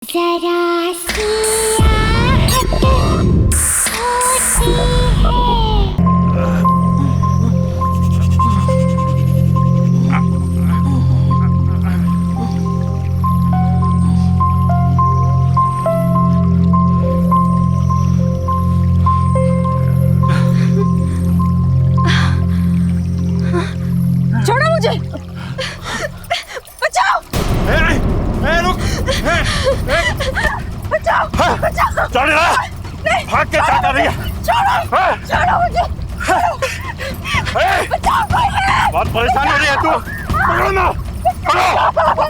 जरा सी आहट होती है। छोड़ो मुझे, बचाओ। रुक, बचाओ, बचाओ। चल रहा, भाग के क्या कर रही है? छोड़ो मुझे, बचाओ कोई है। बहुत परेशान हो रही है तू। पकड़ो ना, पकड़ो।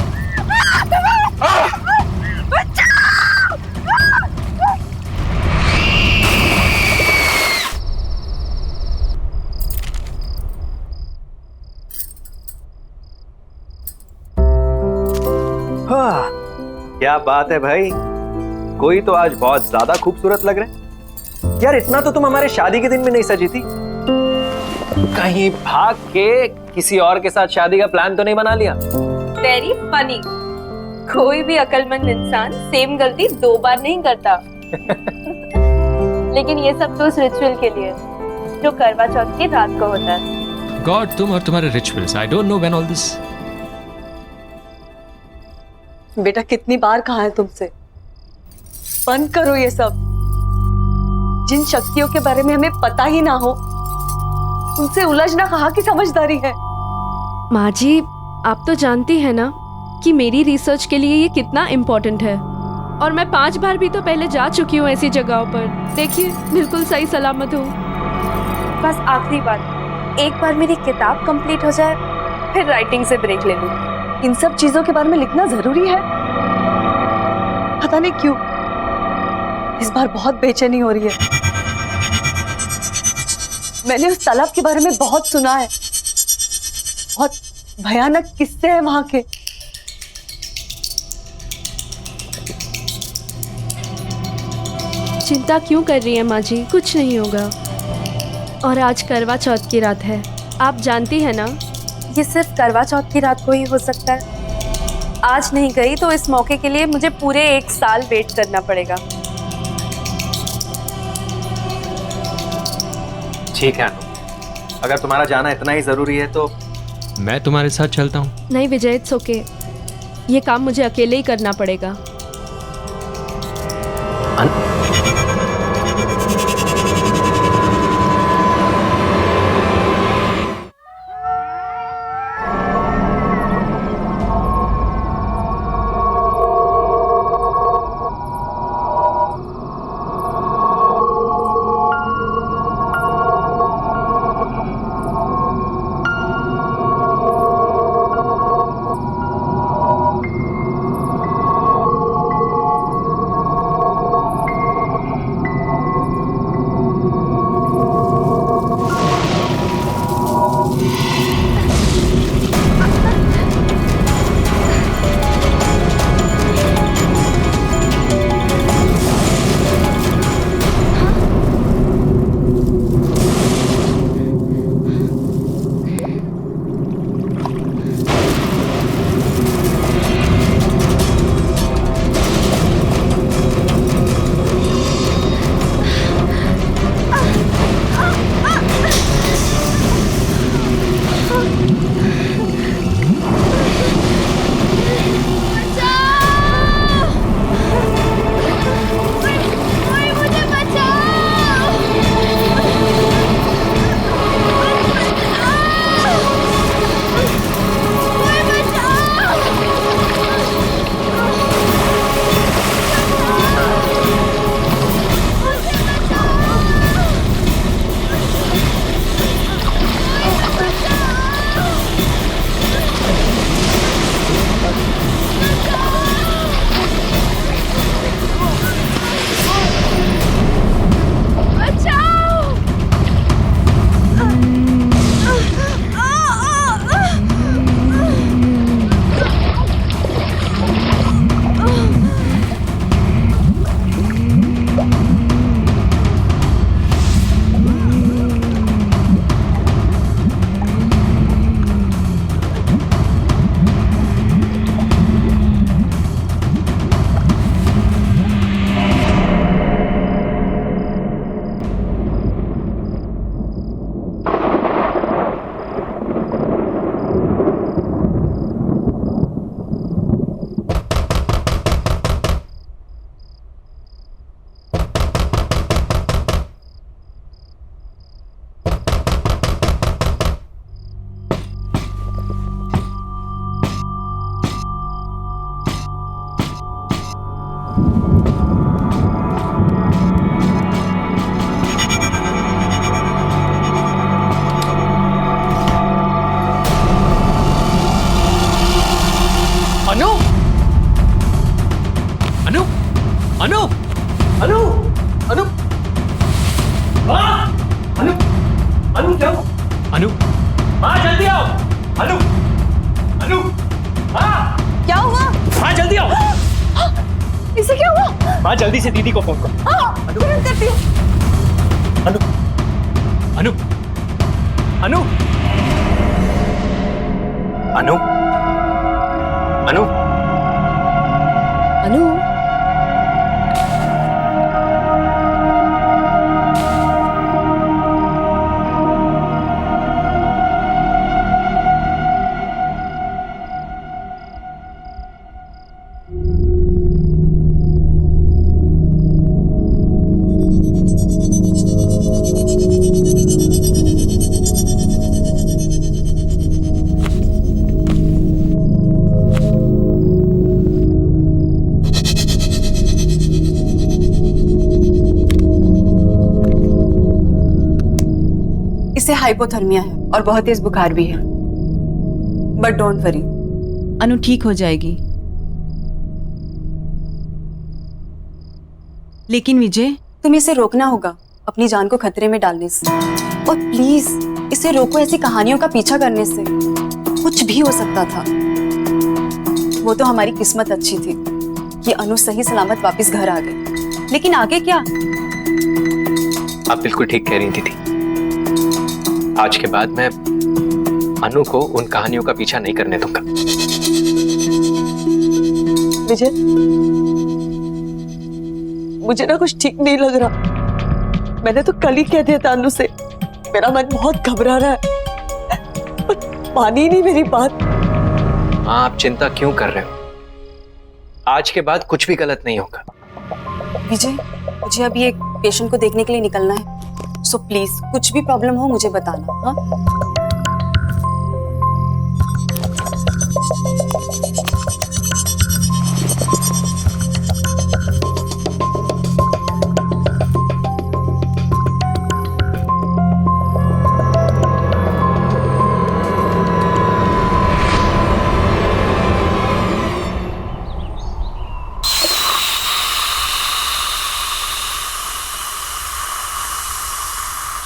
क्या बात है भाई, कोई तो आज बहुत ज्यादा खूबसूरत लग रहे हैं। यार इतना तो तुम हमारे शादी के दिन में नहीं सजी थी। कहीं भाग के किसी और के साथ शादी का प्लान तो नहीं बना लिया? Very funny. कोई भी अक्लमंद इंसान सेम गलती 2 बार नहीं करता। लेकिन ये सब तो उस रिचुअल के लिए जो करवा चौथ की रात को होता है। गॉड, तुम और तुम्हारे rituals, I don't know when all this. बेटा कितनी बार कहा है तुमसे, बंद करो ये सब। जिन शक्तियों के बारे में हमें पता ही ना हो उनसे उलझना कहाँ की समझदारी है। माँ जी, आप तो जानती हैं ना कि मेरी रिसर्च के लिए ये कितना इम्पोर्टेंट है, और मैं 5 बार भी तो पहले जा चुकी हूँ ऐसी जगहों पर। देखिए, बिल्कुल सही सलामत हूँ। बस आखिरी बार, एक बार मेरी किताब कंप्लीट हो जाए, फिर राइटिंग से ब्रेक ले लूँ। इन सब चीजों के बारे में लिखना जरूरी है? पता नहीं क्यों इस बार बहुत बेचैनी हो रही है। मैंने उस तालाब के बारे में बहुत सुना है, बहुत भयानक किस्से हैं वहां के। चिंता क्यों कर रही है माँ जी, कुछ नहीं होगा। और आज करवा चौथ की रात है, आप जानती है ना। ये सिर्फ करवा चौथ की रात को ही हो सकता है। आज नहीं गई तो इस मौके के लिए मुझे पूरे 1 साल वेट करना पड़ेगा। ठीक है, अगर तुम्हारा जाना इतना ही जरूरी है तो मैं तुम्हारे साथ चलता हूँ। नहीं विजय, इट्स ओके। ये काम मुझे अकेले ही करना पड़ेगा। अनु अनु अनु अनु माँ अनु अनु क्या हुआ? अनु माँ जल्दी आओ। अनु अनु माँ क्या हुआ? माँ जल्दी आओ। इसे क्या हुआ? माँ जल्दी से दीदी को फोन करो। तुरंत करती हूँ। अनु अनु अनु अनु अनु अनु इसे हाइपोथर्मिया है और बहुत तेज बुखार भी है, बट डोंट वरी, अनु ठीक हो जाएगी। लेकिन विजय, तुम्हें इसे रोकना होगा अपनी जान को खतरे में डालने से, और प्लीज इसे रोको ऐसी कहानियों का पीछा करने से। कुछ भी हो सकता था। वो तो हमारी किस्मत अच्छी थी कि अनु सही सलामत वापस घर आ गई, लेकिन आगे क्या? आप बिल्कुल ठीक कह रही थी। आज के बाद मैं अनु को उन कहानियों का पीछा नहीं करने दूंगा। विजय, मुझे ना कुछ ठीक नहीं लग रहा। मैंने तो कल ही कह दिया था अनु से, मेरा मन बहुत घबरा रहा है, पर मानी नहीं मेरी बात। हाँ, आप चिंता क्यों कर रहे हो? आज के बाद कुछ भी गलत नहीं होगा। विजय, मुझे अभी एक पेशेंट को देखने के लिए निकलना है, सो प्लीज कुछ भी प्रॉब्लम हो मुझे बताना। हाँ,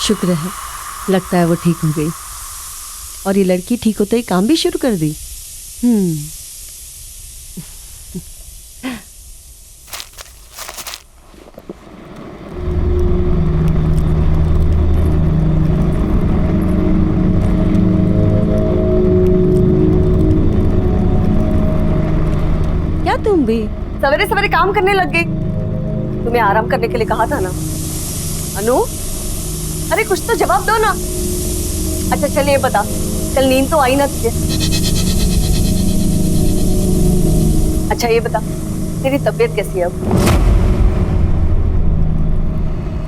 शुक्र है, लगता है वो ठीक हो गई। और ये लड़की ठीक होते ही काम भी शुरू कर दी। क्या तुम भी सवेरे सवेरे काम करने लग गई? तुम्हें आराम करने के लिए कहा था ना। अनु, अरे कुछ तो जवाब दो ना। अच्छा चल ये बता, कल नींद तो आई ना तुझे? अच्छा ये बता, तेरी तबीयत कैसी है अब?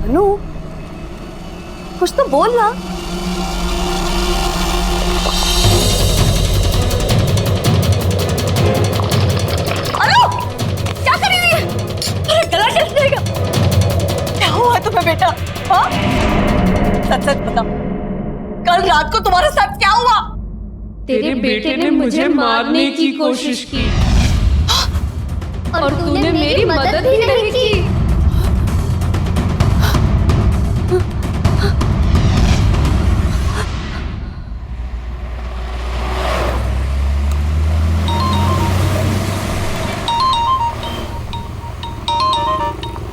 अनु, कुछ तो बोल ना। अनु, क्या कर रही है? अरे गला कैसे जाएगा? क्या हुआ तुम्हें बेटा? हाँ? सच सच बता, कल रात को तुम्हारे साथ क्या हुआ? तेरे बेटे ने मुझे मारने की कोशिश की और तूने मेरी मदद ही नहीं की।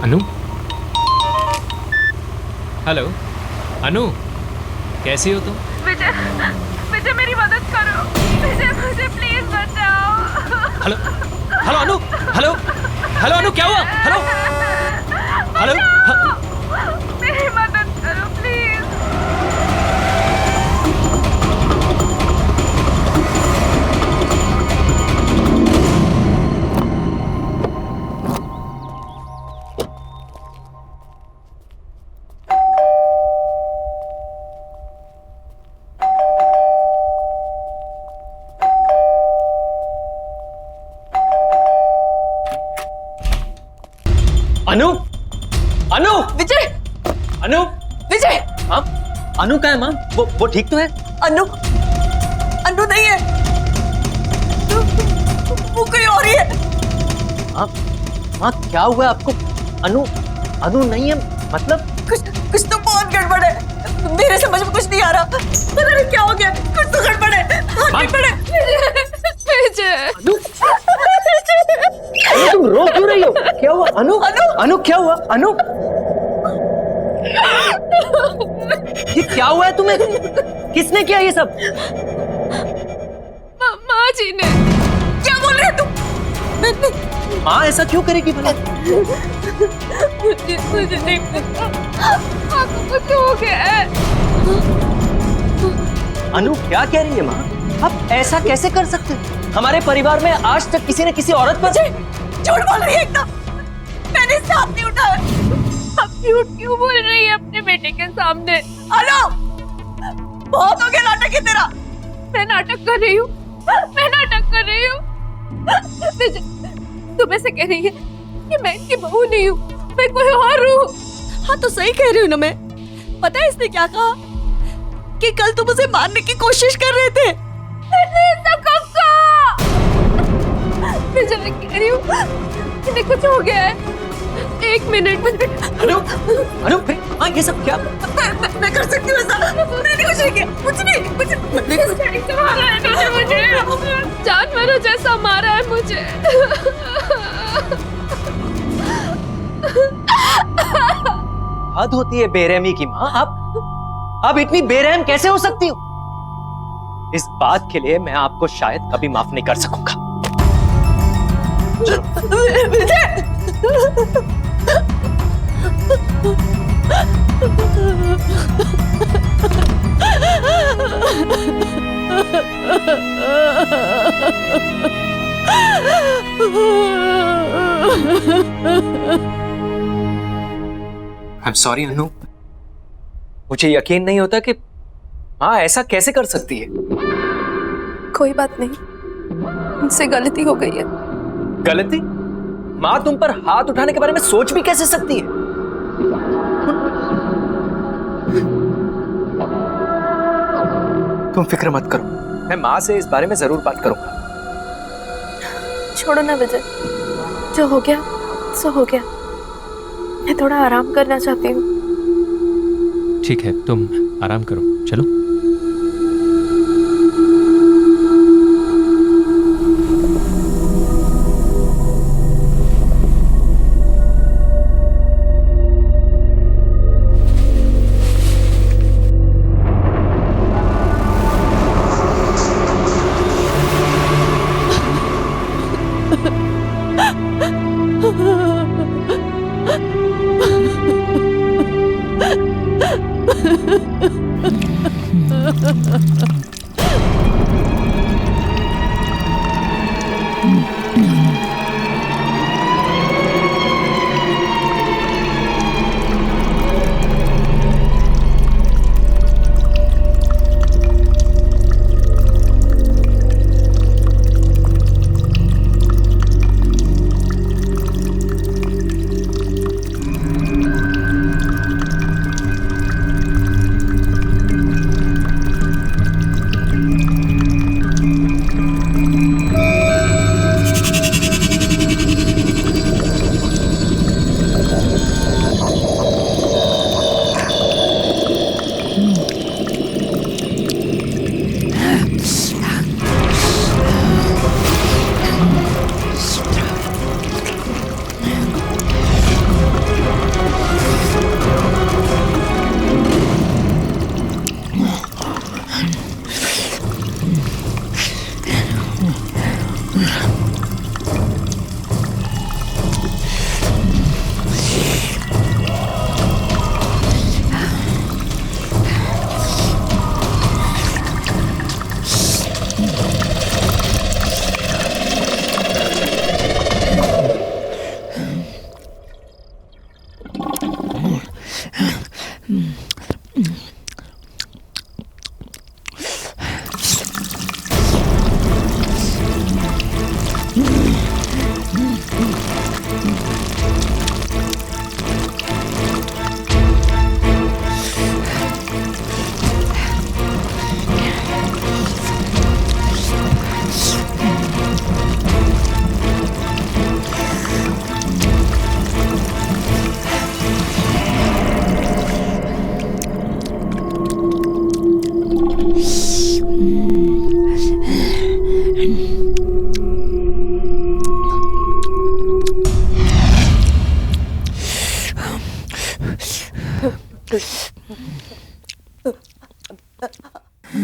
अनु, हेलो अनु, कैसी हो तुम? विजय, विजय मेरी मदद करो। विजय मुझे प्लीज बचाओ। हेलो हेलो अनु, हेलो हेलो अनु, क्या हुआ? हेलो हेलो मेरी मदद करो प्लीज। अनु, अनु, विजय, अनु, विजय, हाँ, अनु का है माँ? वो ठीक तो है? अनु, अनु नहीं है, वो कोई और ही है। हाँ, माँ क्या हुआ आपको? अनु अनु नहीं है मतलब? कुछ तो बहुत गड़बड़ है, मेरे समझ में कुछ नहीं आ रहा। पता नहीं क्या हो गया, कुछ तो गड़बड़ है, बहुत गड़बड़ है। अनु तुम रो क्यों रही हो? क्या हुआ अनु? अनु क्या हुआ अनु? ये क्या हुआ है तुम्हें? किसने किया ये सब? माँ जी ने। क्या बोल रहे हो तुम? माँ ऐसा क्यों करेगी भला? मुझे नहीं पता, आपको कुछ हो गया है। अनु क्या कह रही है माँ? आप ऐसा कैसे कर सकते हो? हमारे परिवार में आज तक किसी ने किसी औरत पर झूठ बोल रही है एकदम, मैंने इसे हाथ नहीं उठाया। आप झूठ क्यों बोल रही है अपने बेटे के सामने? अनु, बहुत हो गया नाटक है तेरा। मैं नाटक कर रही हूँ, मैं नाटक कर रही हूँ। तुम ऐसे कह रही है कि मैं इनकी बहू नहीं हूँ, मैं कोई और हूँ। हाँ तो सही कह रही हूँ ना मैं। पता है इसने क्या कहा? कि कल तुम उसे मारने की कोशिश कर रहे थे। मैं जब कह रही हूँ इन्हें कुछ हो गया है। एक मिनट। अनु अनु हाँ ये सब क्या? मैं कर सकती हूँ ऐसा? मैंने कुछ नहीं किया, कुछ नहीं। मारा है इन्होंने मुझे, जानवरों जैसा मारा है मुझे। हद होती है बेरहमी की माँ। आप इतनी बेरहम कैसे हो सकती हो? इस बात के लिए मैं आपको शायद कभी माफ नहीं कर सकूंगा। I'm sorry अनु, मुझे यकीन नहीं होता कि माँ ऐसा कैसे कर सकती है। कोई बात नहीं, मुझसे गलती हो गई है। गलती? माँ तुम पर हाथ उठाने के बारे में सोच भी कैसे सकती है? तुम फिक्र मत करो, मैं माँ से इस बारे में जरूर बात करूंगा। छोड़ो ना विजय, जो हो गया सो हो गया। मैं थोड़ा आराम करना चाहती हूँ। ठीक है, तुम आराम करो, चलो।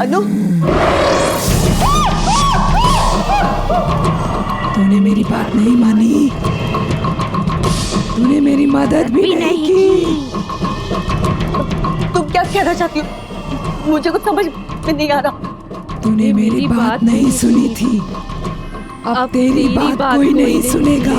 अनु तूने मेरी बात नहीं मानी, तूने मेरी मदद भी नहीं की। तुम क्या कहना चाहती हो? मुझे कुछ समझ में नहीं आ रहा। तूने मेरी बात नहीं सुनी थी, अब तेरी बात कोई नहीं सुनेगा।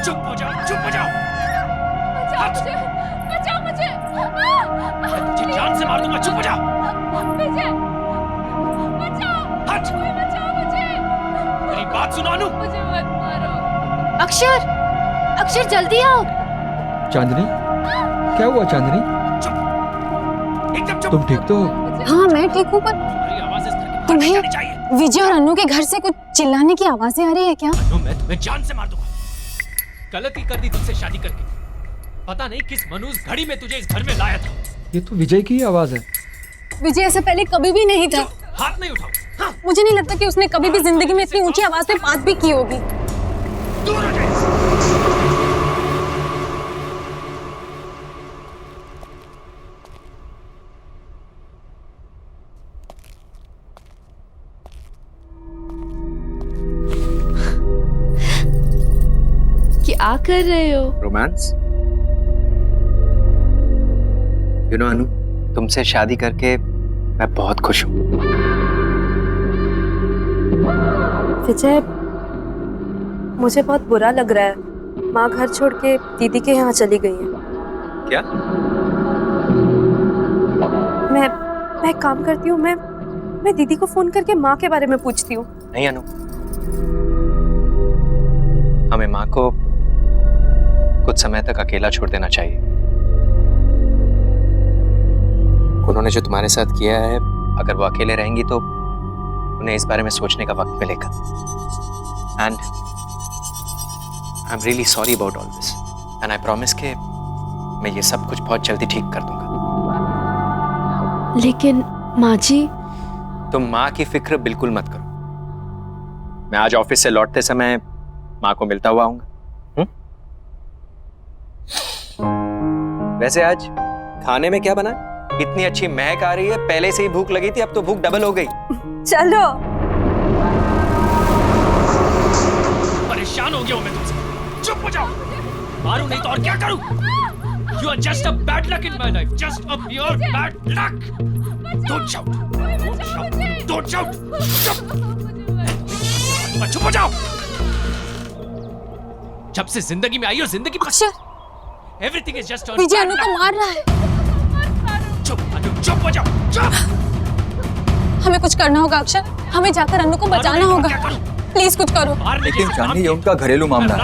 चुप हो जाओ, चुप हो जाओ। बचाओ मुझे। तुझे जान से मार दूंगा, चुप हो जाओ। विजय, बचाओ। हट। कोई बचाओ मुझे। मेरी बात सुनो अनु। मुझे मत मारो। अक्षर, अक्षर जल्दी आओ। चांदनी, क्या हुआ चांदनी? चुप, एकदम चुप। तुम ठीक तो हो? हाँ मैं ठीक हूँ, पर तुम्हारी आवाज़ इस तरह की बाहर तुम्हें- नहीं जानी चाहिए। विजय और अनु के घर से कुछ चिल्लाने की आवाजें आ रही है क्या? अनु, मैं तुम्हें जान से मार दूंगा। गलती कर दी तुझसे शादी करके। पता नहीं किस मनुष्य घड़ी में तुझे इस घर में लाया था। ये तो विजय की ही आवाज है। विजय ऐसा पहले कभी भी नहीं था। हाथ नहीं उठाओ। हाँ, मुझे नहीं लगता कि उसने कभी भी जिंदगी में इतनी ऊंची आवाज में बात भी की होगी। दूर हो जाए। क्या कर रहे हो? रोमांस। यू नो अनु, तुमसे शादी करके मैं बहुत खुश हूँ। विजय, मुझे बहुत बुरा लग रहा है। माँ घर छोड़ के दीदी के यहाँ चली गई है। क्या? मैं एक काम करती हूँ, मैं दीदी को फोन करके माँ के बारे में पूछती हूँ। नहीं अनु, हमें माँ को कुछ समय तक अकेला छोड़ देना चाहिए। उन्होंने जो तुम्हारे साथ किया है, अगर वो अकेले रहेंगी तो उन्हें इस बारे में सोचने का वक्त मिलेगा। And I am really sorry about all this, and I promise के मैं ये सब कुछ बहुत जल्दी ठीक कर दूंगा। लेकिन माँ जी, तुम माँ की फिक्र बिल्कुल मत करो। मैं आज ऑफिस से लौटते समय माँ को मिलता हुआ आऊंगा। वैसे आज खाने में क्या बना? इतनी अच्छी महक आ रही है, पहले से ही भूख लगी थी, अब तो भूख डबल हो गई। चलो। परेशान हो गया हूं मैं तुमसे। चुप हो जाओ। मारूं नहीं तो और क्या करूं? You are just a bad luck in my life. Just a pure bad luck. Don't shout. Don't shout. Don't shout. चुप। चुप हो जाओ। जब से जिंदगी में आई हो, जिंदगी अक्षर, everything is just a Vijay bad अनु को luck. मार रहा है। चुप अनु, चुप हो जाओ। चुप। हमें कुछ करना होगा अक्षर, हमें जाकर अनु को बचाना होगा। प्लीज कुछ करो। लेकिन चांदनी, ये उनका घरेलू मामला है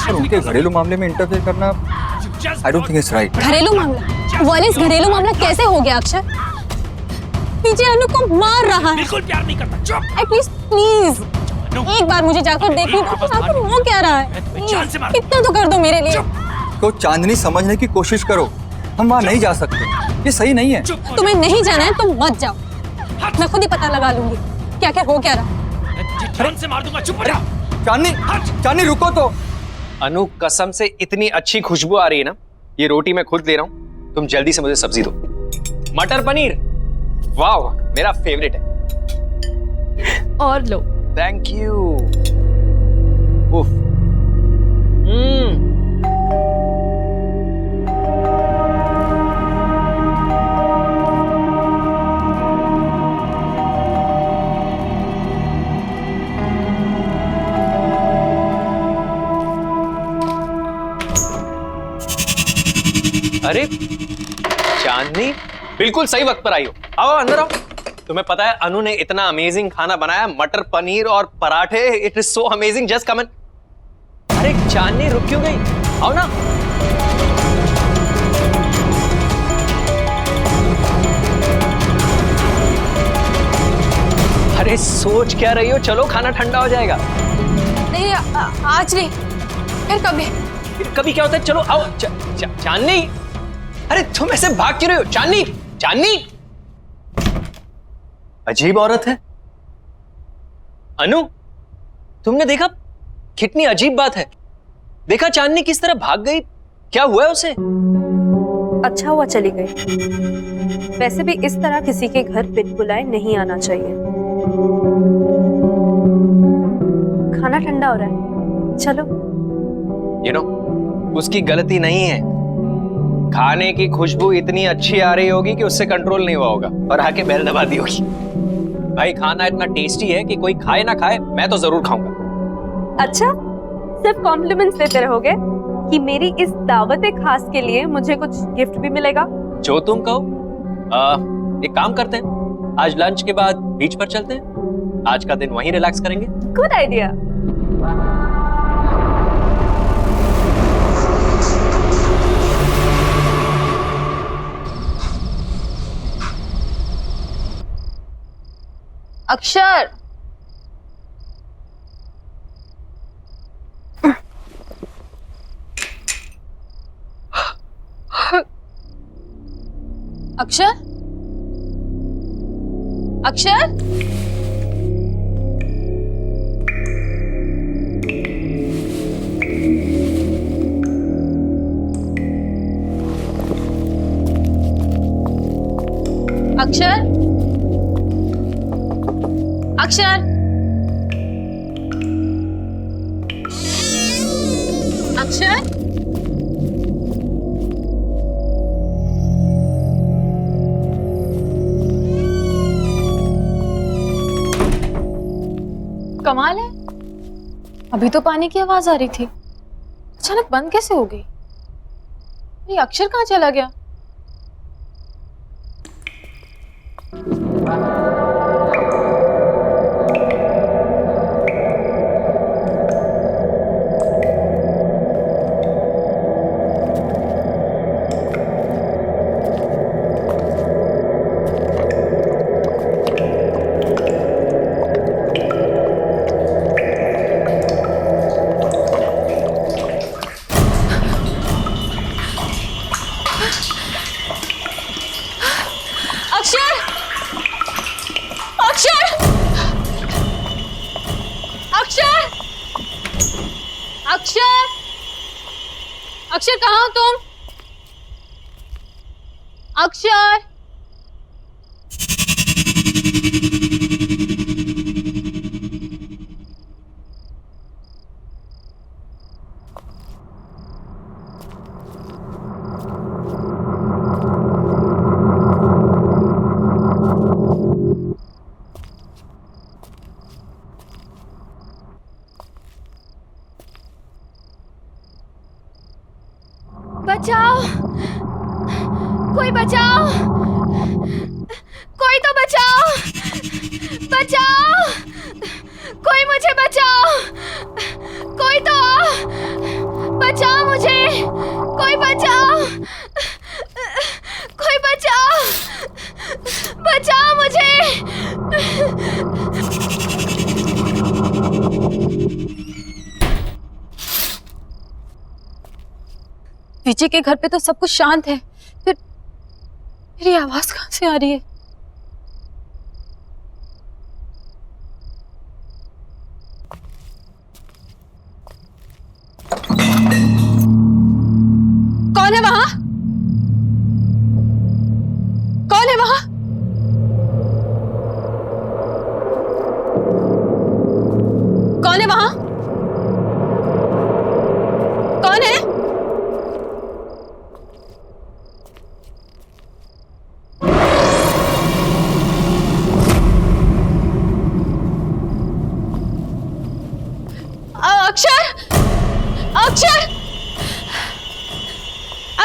और उनके घरेलू मामले में इंटरफेयर करना I don't think it's right. घरेलू मामला? वॉलेंस घरेलू मामला कैसे हो गया अक्षर? विजय अनु को मार रहा है। बिल्कुल प्यार नहीं करता। चुप। एटलीस्ट प्लीज एक बार मुझे जाकर देखने दो कि आखिर वो क्या रहा है। Please, इतना तो कर दो मेरे लिए। तो चांदनी, समझने की कोशिश करो, हम वहाँ नहीं जा सकते, ये सही नहीं है। तुम्हें नहीं जाना है तुम मत जाओ, मैं खुद ही पता लगा लूंगी क्या क्या हो क्या रहा। जान से मार दूंगा। चुप हो जाओ। चांदनी, चांदनी रुको तो। अनु, कसम से इतनी अच्छी खुशबू आ रही है ना, ये रोटी मैं खुद दे रहा हूं, तुम जल्दी से मुझे सब्जी दो। मटर पनीर, वाह, मेरा फेवरेट है। और लो। Thank you. उफ। अरे चांदनी, बिल्कुल सही वक्त पर आई हो। आओ अंदर आओ। तुम्हें पता है अनु ने इतना अमेजिंग खाना बनाया, मटर पनीर और पराठे। It is so amazing, just come in. अरे चांदनी, रुक क्यों गई? आओ ना। अरे सोच क्या रही हो? चलो, खाना ठंडा हो जाएगा। नहीं, आज नहीं, फिर कभी। फिर कभी क्या होता है? चलो आओ। चांदनी, अरे तुम ऐसे भाग क्यों रहे हो? चांदनी, चांदनी, अजीब औरत है। अनु, तुमने देखा? कितनी अजीब बात है। देखा चांदनी किस तरह भाग गई? क्या हुआ है उसे? अच्छा हुआ चली गई। वैसे भी इस तरह किसी के घर बिन बुलाए नहीं आना चाहिए। खाना ठंडा हो रहा है, चलो। You know, उसकी गलती नहीं है। खाने की खुशबू इतनी अच्छी आ रही होगी कि उससे कंट्रोल नहीं हुआ होगा और आके बेल दबा दी होगी। भाई, खाना इतना टेस्टी है कि कोई खाए ना खाए, मैं तो जरूर खाऊंगा। अच्छा, सिर्फ कॉम्प्लीमेंट्स देते रहोगे कि मेरी इस दावत खास के लिए मुझे कुछ गिफ्ट भी मिलेगा? जो तुम कहो। एक काम करते हैं, आज लंच के बाद बीच पर चलते हैं। आज का दिन वहीं रिलैक्स करेंगे। Good idea. अक्षर, अक्षर, अक्षर, अक्षर, अक्षर, अक्षर, कमाल है, अभी तो पानी की आवाज आ रही थी, अचानक बंद कैसे हो गई? ये अक्षर कहाँ चला गया? अक्षर, अक्षर, अक्षर, अक्षर, अक्षर, कहाँ हो तुम? अक्षर, बचाओ, कोई बचाओ, कोई तो बचाओ, बचाओ, कोई मुझे बचाओ, कोई तो बचाओ मुझे, कोई बचाओ, कोई बचाओ, बचाओ मुझे। विजय के घर पे तो सब कुछ शांत है, फिर मेरी आवाज कहाँ से आ रही है? कौन है वहां? कौन है वहां? कौन है वहां? कौन है? अक्षर! अक्षर!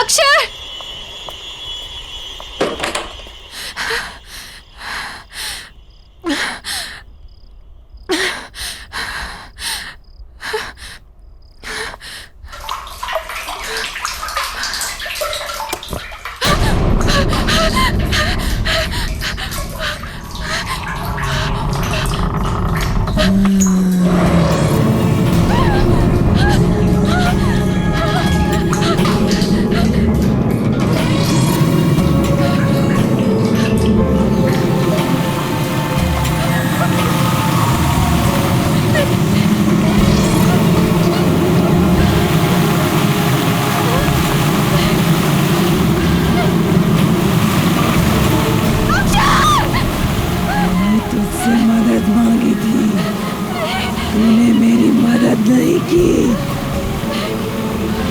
अक्षर! तुझसे मदद मांगी थी, तूने मेरी मदद नहीं की।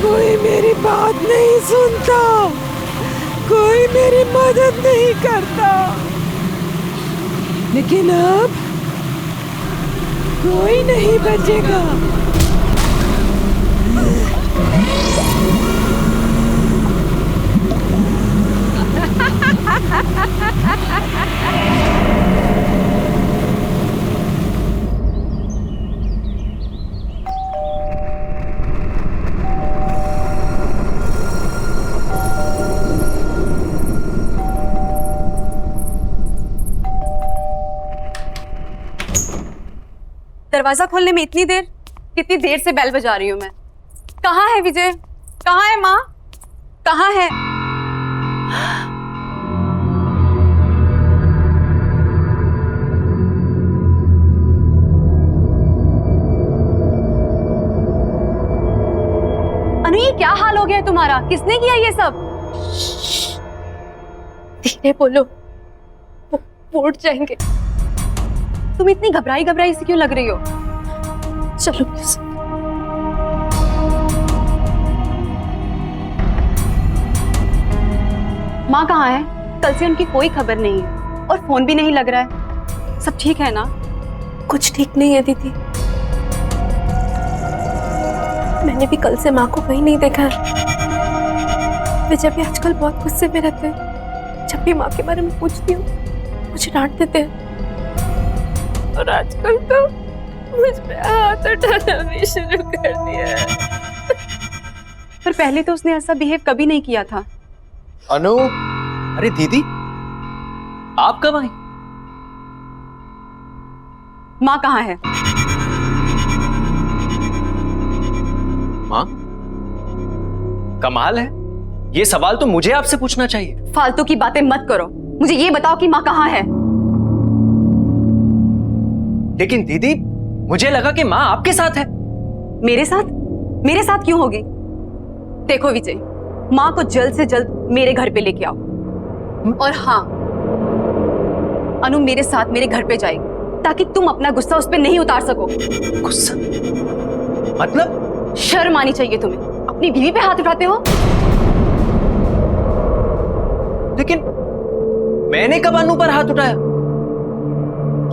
कोई मेरी बात नहीं सुनता, कोई मेरी मदद नहीं करता, लेकिन अब कोई नहीं बचेगा। दरवाजा खोलने में इतनी देर? कितनी देर से बेल बजा रही हूँ मैं। कहाँ है विजय? कहाँ है माँ? कहाँ है? अनु, ये क्या हाल हो गया है तुम्हारा? किसने किया ये सब? धीरे बोलो, वो उठ जाएंगे। तुम इतनी घबराई घबराई से क्यों लग रही हो? चलो प्लीज। माँ कहाँ है? कल से उनकी कोई खबर नहीं है और फोन भी नहीं लग रहा है। सब ठीक है ना? कुछ ठीक नहीं है दीदी। मैंने भी कल से माँ को कहीं नहीं देखा है। विजय भी आजकल बहुत गुस्से में रहते हैं। जब भी माँ के बारे में पूछती हूँ मुझे डांट देते हैं, और आजकल तो मुझ पे हाथ उठाना भी शुरू कर दिया है। पर पहले तो उसने ऐसा बिहेव कभी नहीं किया था। अनु, अरे दीदी, आप कब आई? माँ कहाँ है? माँ? कमाल है, ये सवाल तो मुझे आपसे पूछना चाहिए। फालतू की बातें मत करो, मुझे ये बताओ कि माँ कहाँ है? लेकिन दीदी, मुझे लगा कि माँ आपके साथ है। मेरे साथ? मेरे साथ क्यों होगी? देखो विजय, माँ को जल्द से जल्द मेरे घर पे लेके आओ। और हाँ, अनु मेरे साथ मेरे घर पे जाएगी ताकि तुम अपना गुस्सा उस पे नहीं उतार सको। गुस्सा? मतलब? शर्म आनी चाहिए तुम्हें, अपनी बीवी पे हाथ उठाते हो। लेकिन मैंने कब अनु पर हाथ उठाया?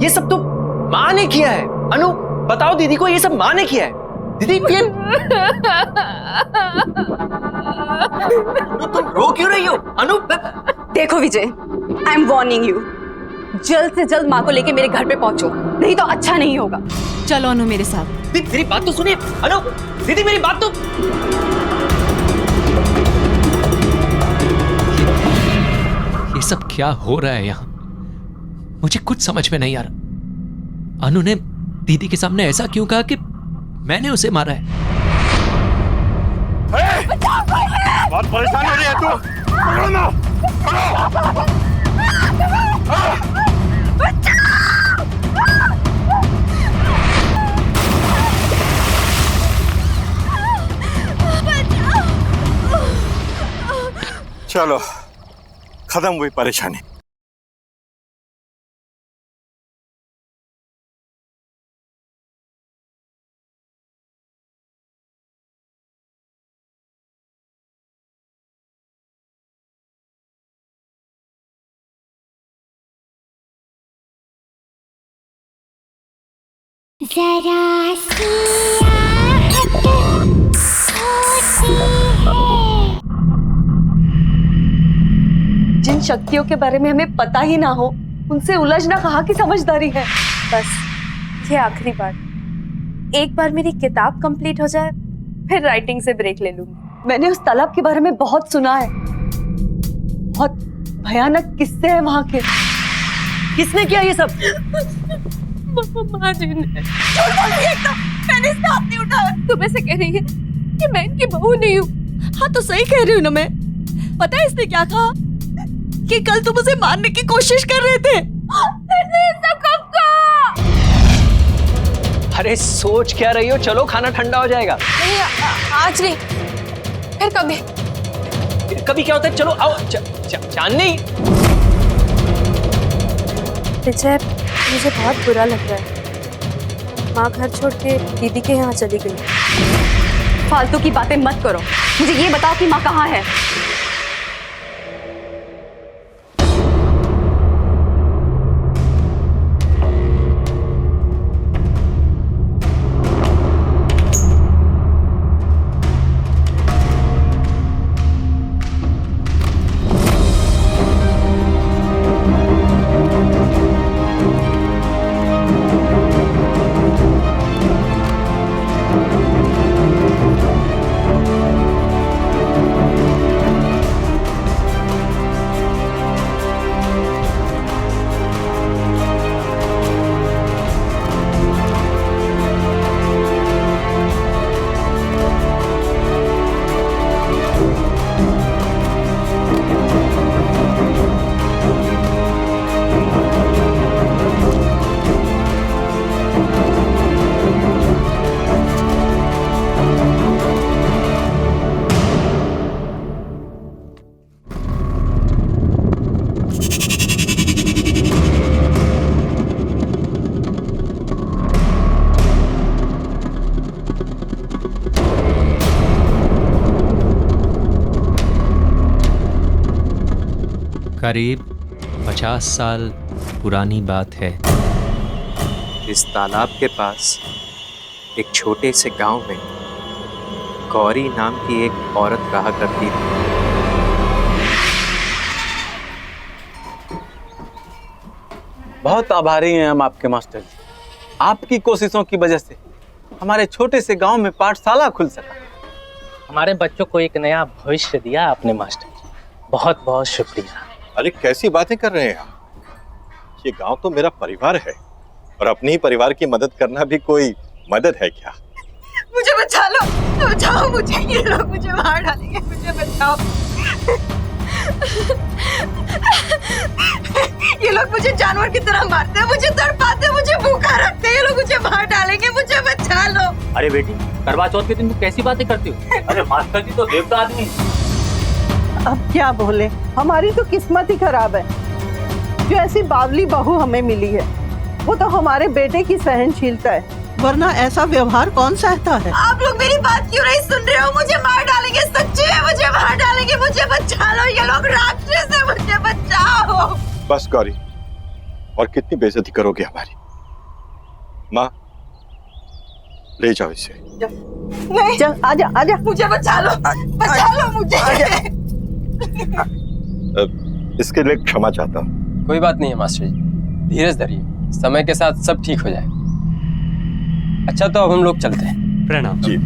ये सब तो माँ ने किया है। अनु, बताओ दीदी को, ये सब माँ ने किया है। दीदी ये तुम रो क्यों रही हो? अनु, देखो विजय, आई एम वार्निंग यू, जल्द से जल्द माँ को लेके मेरे घर पे पहुंचो, नहीं तो अच्छा नहीं होगा। चलो अनु मेरे साथ। दीदी मेरी बात तो सुनिए। अनु, दीदी मेरी बात तो। ये सब क्या हो रहा है यहाँ? मुझे कुछ समझ में नहीं आ रहा। अनु ने दीदी के सामने ऐसा क्यों कहा कि मैंने उसे मारा है? बहुत परेशान हो रही है तू। पकड़ो ना, चलो खत्म हुई परेशानी। जरा सी आहट होती है। जिन शक्तियों के बारे में हमें पता ही ना हो उनसे उलझना कहाँ की समझदारी है। बस ये आखिरी बार, एक बार मेरी किताब कंप्लीट हो जाए फिर राइटिंग से ब्रेक ले लूंगी। मैंने उस तालाब के बारे में बहुत सुना है, बहुत भयानक किस्से हैं वहां के। किसने किया ये सब? माँ जी ने। झूठ बोल रही है एकदम, मैंने इसका हाथ नहीं उठाया। तुम ऐसे कह रही है कि मैं इनकी बहू नहीं हूँ। हाँ तो सही कह रही हूँ ना मैं। पता है इसने क्या कहा? कि कल तुम उसे मारने की कोशिश कर रहे थे। सब कब का? अरे सोच क्या रही हो, चलो खाना ठंडा हो जाएगा। नहीं आज नहीं, फिर कभी। कभी क्या होता है, चलो आओ। चांदनी, विजय मुझे बहुत बुरा लग रहा है। माँ घर छोड़ के दीदी के यहाँ चली गई। फालतू की बातें मत करो, मुझे ये बताओ कि माँ कहाँ है। करीब 50 साल पुरानी बात है। इस तालाब के पास एक छोटे से गांव में गौरी नाम की एक औरत रहा करती थी। बहुत आभारी हैं हम आपके मास्टर जी। आपकी कोशिशों की वजह से हमारे छोटे से गांव में पाठशाला खुल सका। हमारे बच्चों को एक नया भविष्य दिया आपने मास्टर जी, बहुत बहुत शुक्रिया। अरे कैसी बातें कर रहे हैं आप? ये गांव तो मेरा परिवार है और अपने ही परिवार की मदद करना भी कोई मदद है क्या? मुझे बचा लो, बचाओ मुझे, ये लोग मुझे मार डालेंगे, मुझे बचाओ। ये लोग मुझे जानवर की तरह मारते हैं, मुझे तड़पाते हैं, मुझे भूखा रखते हैं, ये लोग मुझे मार डालेंगे, मुझे बचा लो। अरे बेटी, करवा चौथ के दिन तुम कैसी बातें करती हो? अरे मास्टर जी तो देवता आदमी। अब क्या बोले, हमारी तो किस्मत ही खराब है जो ऐसी बावली बहू हमें मिली है। वो तो हमारे बेटे की सहनशीलता है, वरना ऐसा व्यवहार कौन सहता है। आप लोग मेरी बात क्यों नहीं सुन रहे हो? मुझे मार डालेंगे, सच्ची है, मुझे मार डालेंगे, मुझे बचा लो, ये लोग राक्षस है, मुझे बचाओ। बस गौरी, और कितनी बेइज्जती करोगे हमारी? माँ ले जाओ इसे। नहीं, चल आजा आजा, मुझे बचा लो मुझे। इसके लिए क्षमा चाहता हूँ। कोई बात नहीं है मास्टर जी, धीरज धरिए, समय के साथ सब ठीक हो जाए। अच्छा तो अब हम लोग चलते हैं। प्रणाम जी।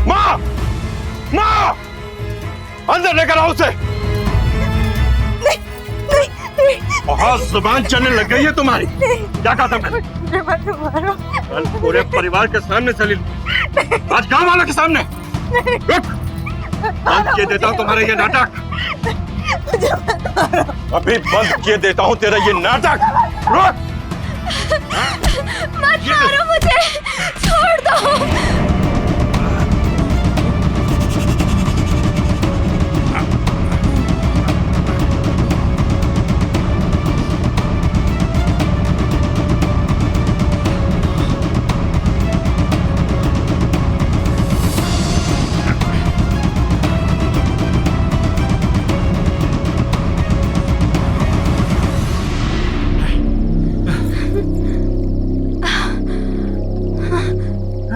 माँ, माँ, अंदर लेकर आओ उसे। बहुत जुबान चलने लग गई है तुम्हारी। क्या कहा तुमने? कल पूरे परिवार के सामने चली, आज गांव वालों के सामने। रुक, बंद किए देता हूँ तुम्हारे ये नाटक। मुझे मत मारो। अभी बंद किए देता हूँ तेरा ये नाटक। रुक। मत मारो मुझे, छोड़ दो।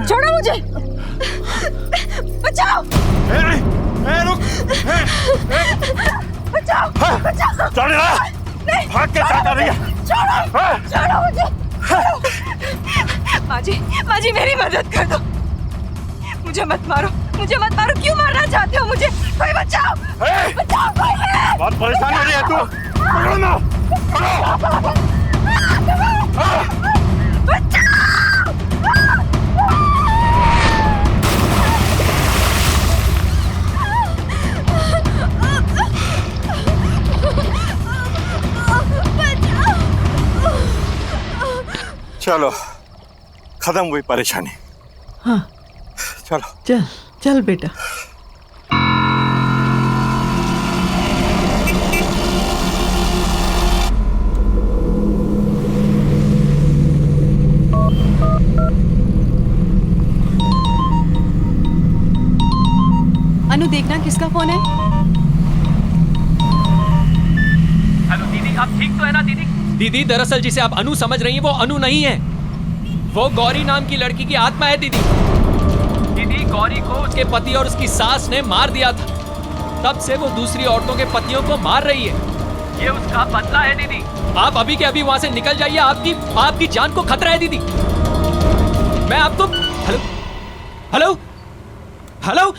छोड़ो मुझे, बचाओ। रुक। बचाओ, बचाओ। चल रहा। नहीं, भाग के क्या कर रही है? छोड़ो, छोड़ो मुझे। माँ जी मेरी मदद कर दो। मुझे मत मारो, मुझे मत मारो। क्यों मारना चाहते हो मुझे? कोई बचाओ, बचाओ कोई। बहुत परेशान हो रही है तू। पकड़ो ना, पकड़ो। चलो, खत्म हुई परेशानी। हाँ चलो चल चल बेटा। अनु देखना किसका फोन है। हेलो दीदी, आप ठीक तो है ना दीदी? दीदी दरअसल जिसे आप अनु समझ रही हैं वो अनु नहीं है, वो गौरी नाम की लड़की की आत्मा है दीदी। दीदी गौरी को उसके पति और उसकी सास ने मार दिया था, तब से वो दूसरी औरतों के पतियों को मार रही है। ये उसका बदला है दीदी। आप अभी के अभी वहां से निकल जाइए, आपकी जान को खतरा है दीदी। मैं आपको हेलो हेलो हेलो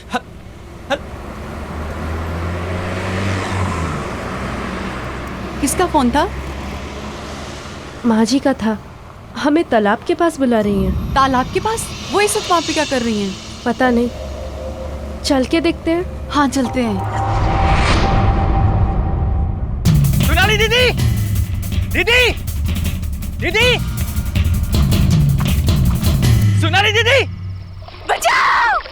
किसका फोन था? माँ जी का था। हमें तालाब के पास बुला रही हैं। तालाब के पास? वो इस वक्त वहाँ पे क्या कर रही हैं? पता नहीं, चल के देखते हैं। हाँ चलते हैं। सोनाली दीदी, दीदी, दीदी, सोनाली दीदी, बचाओ।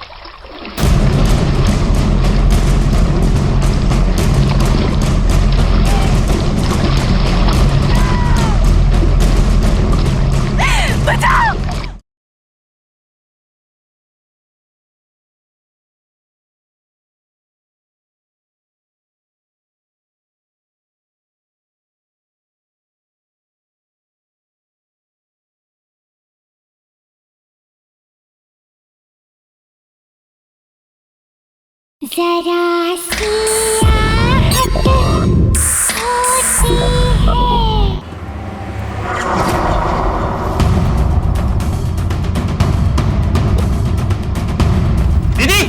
बचाओ। जरा सी आहट होती है। दीदी,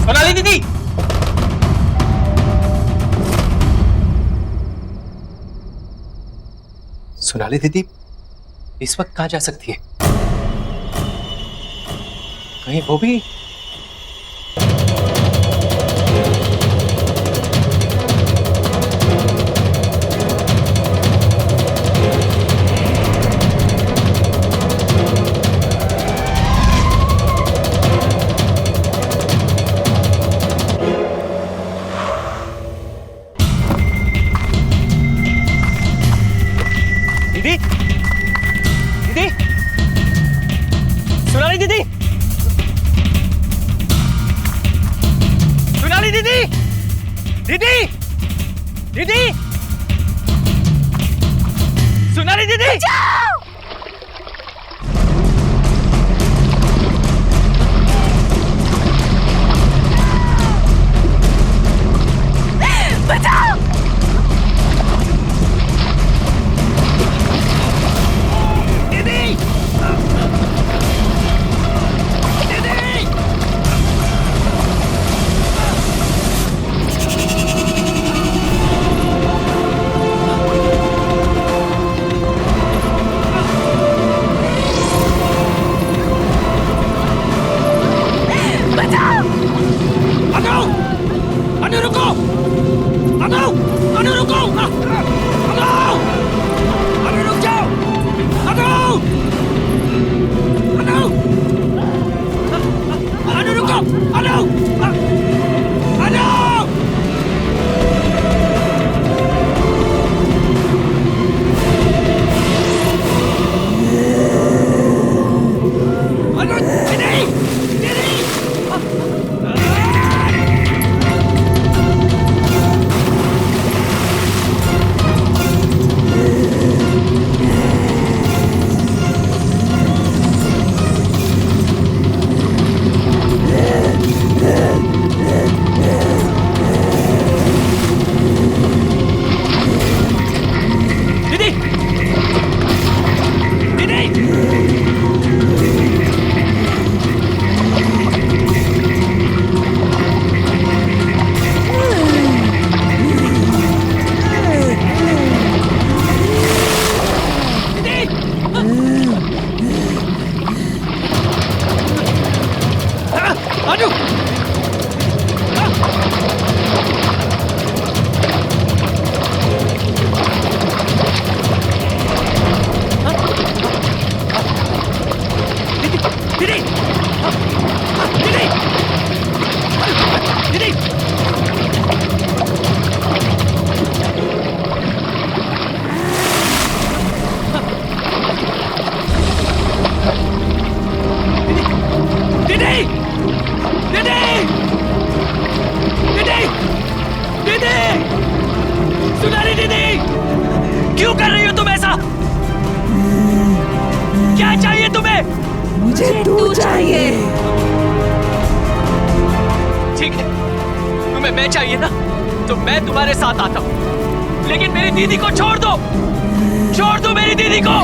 सोनाली दीदी, सोनाली दीदी इस वक्त कहाँ जा सकती है? कहीं वो भी? दीदी, दीदी, सोनाली दीदी, सोनाली दीदी, दीदी, दीदी, सोनाली दीदी, बचाओ। मुझे तू चाहिए। ठीक है, तुम्हें मैं चाहिए ना, तो मैं तुम्हारे साथ आता हूँ, लेकिन मेरी दीदी को छोड़ दो, छोड़ दो मेरी दीदी को।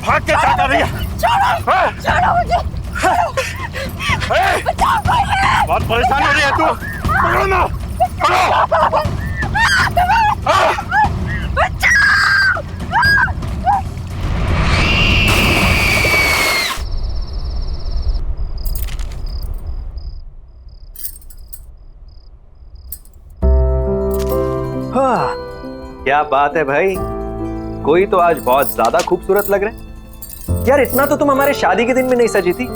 भाग के क्या कर रही है? छोड़ो मुझे। बहुत परेशान हो रही है तू। पकड़ो ना, पकड़ो। क्या बात है भाई, कोई तो आज बहुत ज्यादा खूबसूरत लग रहे हैं। यार इतना तो तुम हमारे शादी के दिन में नहीं सजी थी।